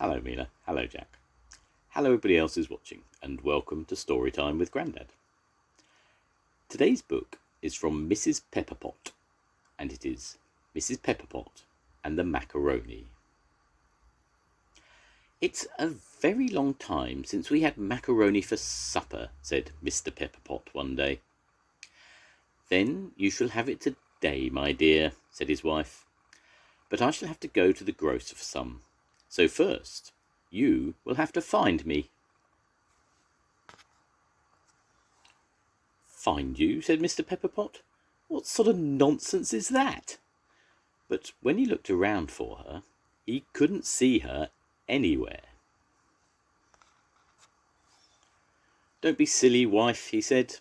Hello Mila, hello Jack. Hello everybody else who's watching, and welcome to Storytime with Grandad. Today's book is from Mrs Pepperpot, and it is Mrs Pepperpot and the Macaroni. "It's a very long time since we had macaroni for supper," said Mr Pepperpot one day. "Then you shall have it today, my dear," said his wife. "But I shall have to go to the grocer for some. So first, you will have to find me." "Find you?" said Mr Pepperpot. "What sort of nonsense is that?" But when he looked around for her, he couldn't see her anywhere. "Don't be silly, wife," he said.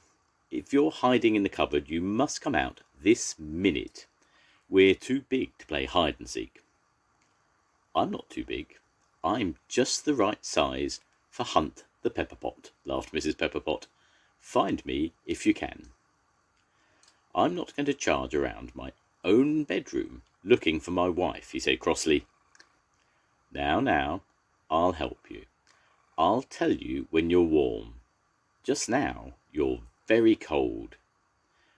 "If you're hiding in the cupboard, you must come out this minute. We're too big to play hide and seek." "I'm not too big. I'm just the right size for Hunt the Pepperpot," laughed Mrs Pepperpot. "Find me if you can." "I'm not going to charge around my own bedroom looking for my wife," he said crossly. Now, I'll help you. I'll tell you when you're warm. Just now, you're very cold."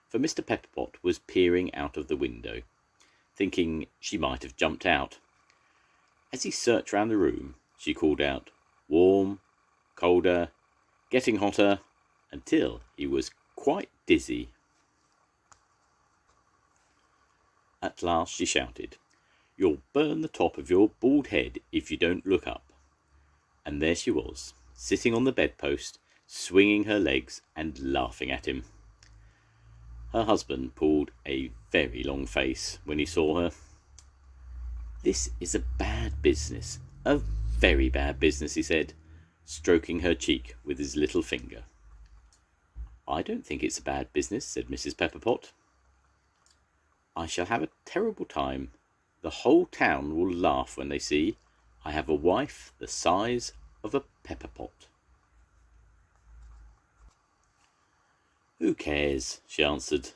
For Mr Pepperpot was peering out of the window, thinking she might have jumped out. As he searched round the room, she called out, "Warm, colder, getting hotter," until he was quite dizzy. At last she shouted, "You'll burn the top of your bald head if you don't look up." And there she was, sitting on the bedpost, swinging her legs and laughing at him. Her husband pulled a very long face when he saw her. "This is a bad business, a very bad business," he said, stroking her cheek with his little finger. "I don't think it's a bad business," said Mrs Pepperpot. "I shall have a terrible time. The whole town will laugh when they see I have a wife the size of a pepperpot." "Who cares?" she answered.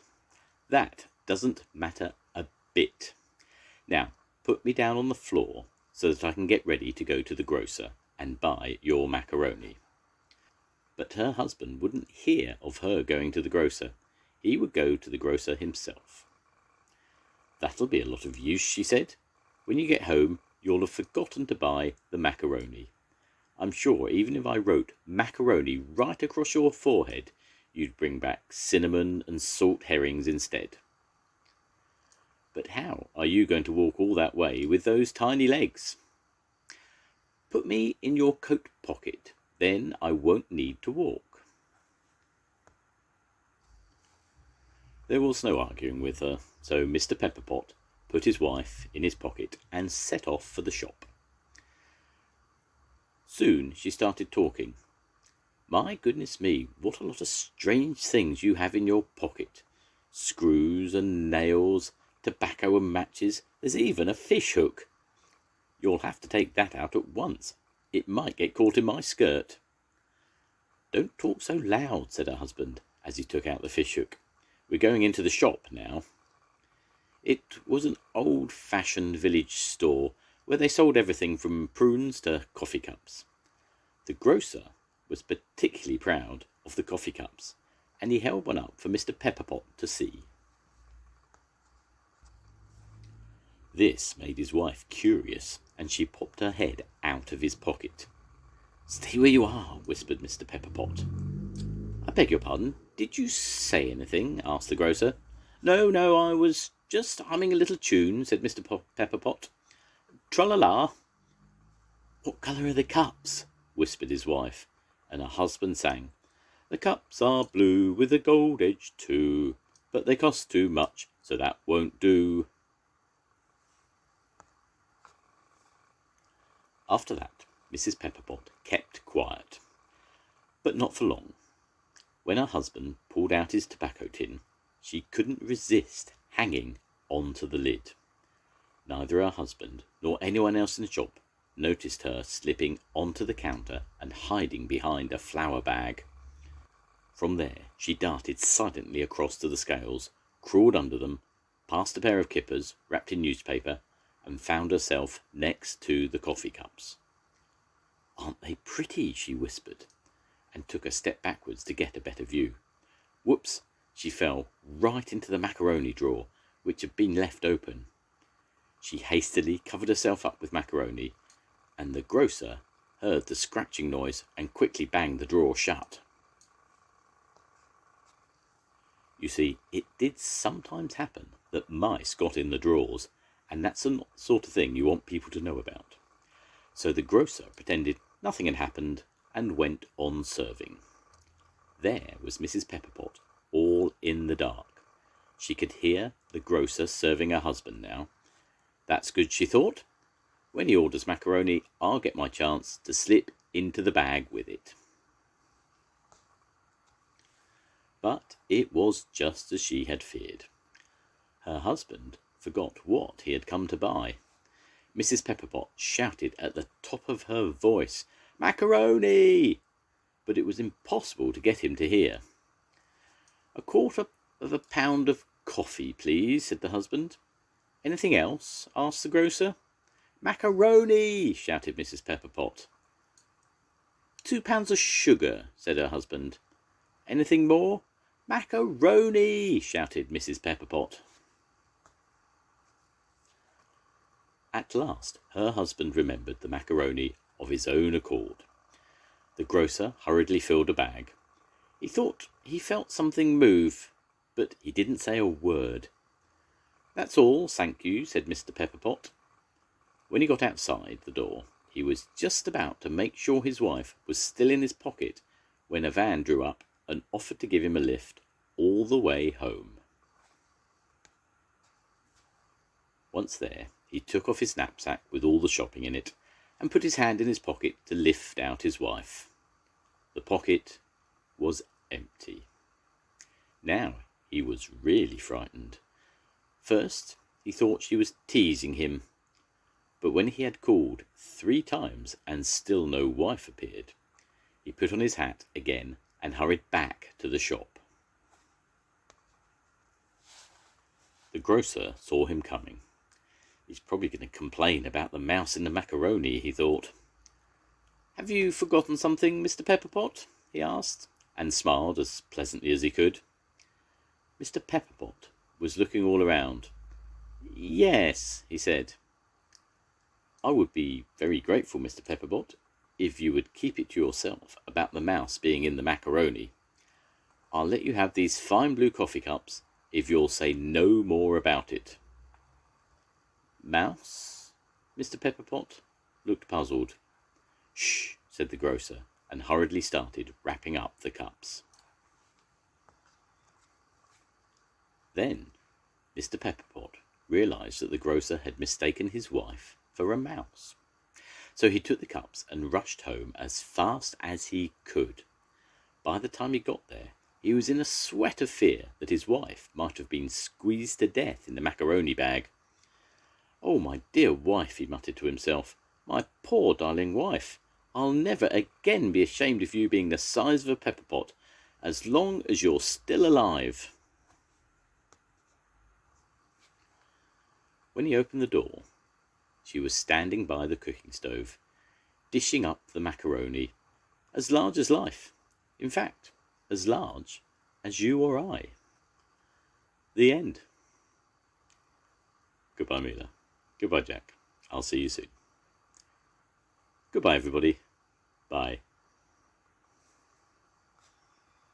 "That doesn't matter a bit. Now, put me down on the floor so that I can get ready to go to the grocer and buy your macaroni." But her husband wouldn't hear of her going to the grocer. He would go to the grocer himself. "That'll be a lot of use," she said. "When you get home, you'll have forgotten to buy the macaroni. I'm sure even if I wrote macaroni right across your forehead, you'd bring back cinnamon and salt herrings instead." "But how are you going to walk all that way with those tiny legs?" "Put me in your coat pocket, then I won't need to walk." There was no arguing with her, so Mr Pepperpot put his wife in his pocket and set off for the shop. Soon she started talking. "My goodness me, what a lot of strange things you have in your pocket. Screws and nails, tobacco and matches, there's even a fish hook. You'll have to take that out at once. It might get caught in my skirt." "Don't talk so loud," said her husband, as he took out the fish hook. "We're going into the shop now." It was an old-fashioned village store where they sold everything from prunes to coffee cups. The grocer was particularly proud of the coffee cups, and he held one up for Mr Pepperpot to see. This made his wife curious, and she popped her head out of his pocket. "Stay where you are," whispered Mr Pepperpot. "I beg your pardon, did you say anything?" asked the grocer. No, I was just humming a little tune," said Mr Pepperpot. "Tra-la-la." "What colour are the cups?" whispered his wife, and her husband sang, "The cups are blue with a gold edge too, but they cost too much, so that won't do." After that, Mrs Pepperpot kept quiet, but not for long. When her husband pulled out his tobacco tin, she couldn't resist hanging onto the lid. Neither her husband nor anyone else in the shop noticed her slipping onto the counter and hiding behind a flour bag. From there she darted silently across to the scales, crawled under them, past a pair of kippers wrapped in newspaper, and found herself next to the coffee cups. "Aren't they pretty?" she whispered, and took a step backwards to get a better view. Whoops! She fell right into the macaroni drawer, which had been left open. She hastily covered herself up with macaroni, and the grocer heard the scratching noise and quickly banged the drawer shut. You see, it did sometimes happen that mice got in the drawers, and that's the sort of thing you want people to know about. So the grocer pretended nothing had happened and went on serving. There was Mrs Pepperpot, all in the dark. She could hear the grocer serving her husband now. That's good, she thought. When he orders macaroni, I'll get my chance to slip into the bag with it. But it was just as she had feared. Her husband forgot what he had come to buy. Mrs Pepperpot shouted at the top of her voice, "Macaroni!" But it was impossible to get him to hear. "A quarter of a pound of coffee, please," said the husband. "Anything else?" asked the grocer. "Macaroni!" shouted Mrs Pepperpot. "2 pounds of sugar," said her husband. "Anything more?" "Macaroni!" shouted Mrs Pepperpot. At last her husband remembered the macaroni of his own accord. The grocer hurriedly filled a bag. He thought he felt something move, but he didn't say a word. "That's all, thank you," said Mr Pepperpot. When he got outside the door, he was just about to make sure his wife was still in his pocket when a van drew up and offered to give him a lift all the way home. Once there, he took off his knapsack with all the shopping in it and put his hand in his pocket to lift out his wife. The pocket was empty. Now he was really frightened. First, he thought she was teasing him, but when he had called 3 times and still no wife appeared, he put on his hat again and hurried back to the shop. The grocer saw him coming. He's probably going to complain about the mouse in the macaroni, he thought. "Have you forgotten something, Mr Pepperpot?" he asked, and smiled as pleasantly as he could. Mr Pepperpot was looking all around. "Yes," he said. "I would be very grateful, Mr Pepperpot, if you would keep it to yourself about the mouse being in the macaroni. I'll let you have these fine blue coffee cups if you'll say no more about it." "Mouse?" Mr Pepperpot looked puzzled. "Shh," said the grocer, and hurriedly started wrapping up the cups. Then Mr Pepperpot realised that the grocer had mistaken his wife for a mouse. So he took the cups and rushed home as fast as he could. By the time he got there, he was in a sweat of fear that his wife might have been squeezed to death in the macaroni bag. "Oh, my dear wife," he muttered to himself, "my poor darling wife, I'll never again be ashamed of you being the size of a pepper pot, as long as you're still alive." When he opened the door, she was standing by the cooking stove, dishing up the macaroni, as large as life, in fact, as large as you or I. The end. Goodbye, Mila. Goodbye, Jack. I'll see you soon. Goodbye, everybody. Bye.